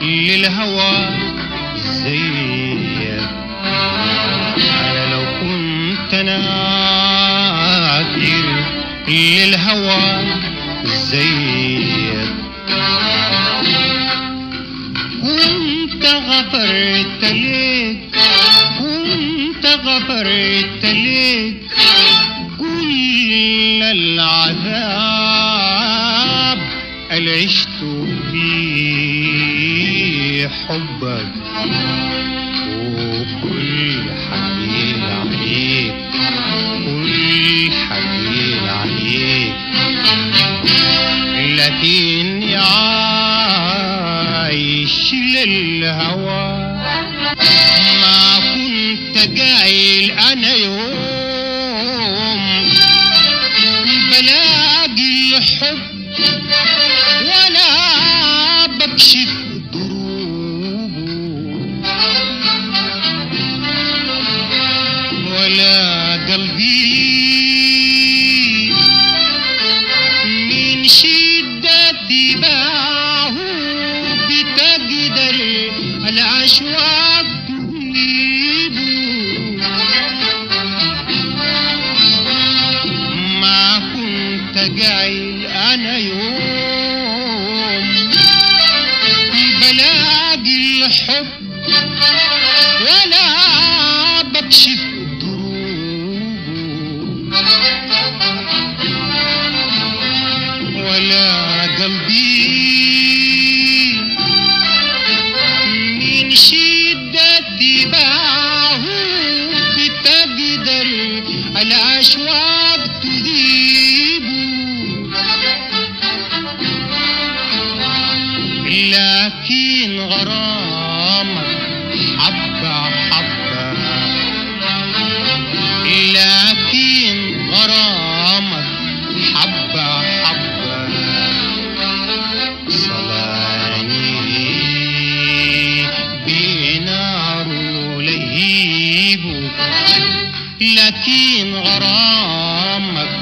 للهوى زيك. أنا لو كنت ناكر للهوى زيك كنت غفرت ليك، كنت غفرت ليك كل العذاب اللي عشت في حبك، وكل حنين عليك، كل حنين عليك. لكني عايش للهوى، ما كنت قايل أنا يوم بلاقي الحب ولا بكشف دروبه، ولا قلبي من شدة باعه بتقدر الأشواق تجيبه. ما كنت قايل أنا يوم بلاقي الحب ولا بكشف دروبه، ولا قلبي من شدة باعه بتقدر الأشواق تذيبه. لكن غرامك حبة حبة، لكن غرامك حبة حبة صلاني بنار لهيبه. لكن غرامك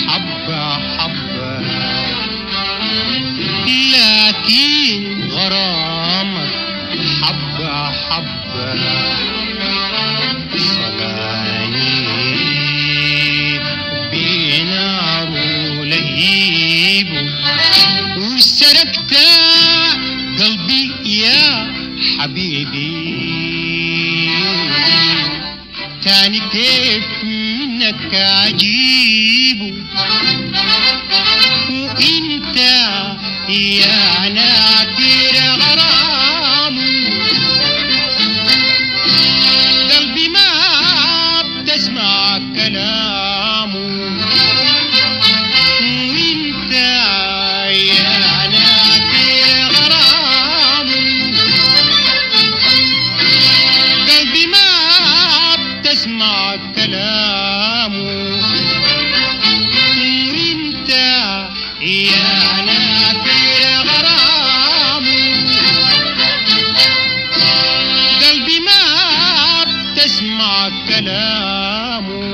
حبة حبة، لكن غرامك حبة حبة صلاني بنار لهيبه. وسرقت قلبي يا حبيبي، تاني كيف منك أجيبه؟ وإنت يا ناكر غرامه قلبي ما بتسمع كلامه. وإنت يا ناكر غرامه قلبي ما بتسمع كلامه. وإنت يا ناكر غرامه قلبي ما بتسمع كلامه.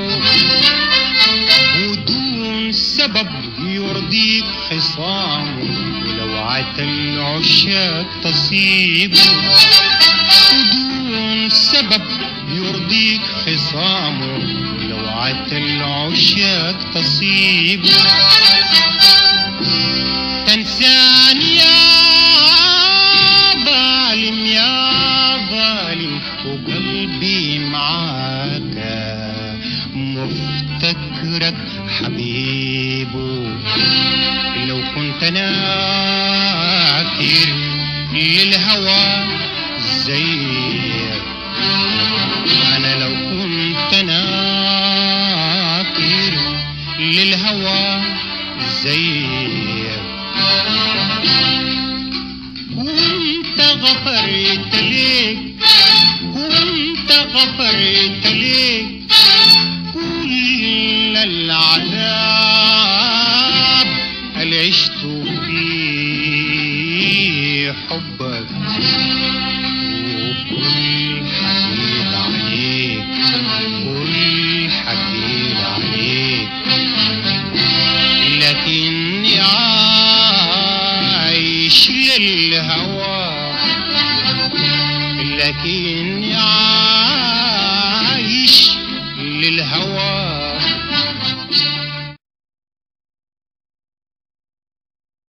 ودون سبب يرضيك خصامه، ولو عتى العشاق تصيبه. ودون سبب يرضيك خصامه، ولو عتى العشاق تصيبه. تنساني يا ظالم يا ظالم، وقلبي معاك مفتكرك حبيبه. لو كنت ناكر للهوى زيك، أنا لو كنت ناكر للهوى زيك كنت غفرت ليك، كنت غفرت ليك كل العذاب اللي عشت في حبك. وكل حكيت عليك، كل حكيت عليك. لكني عايش للهوى لكني عايش للهوى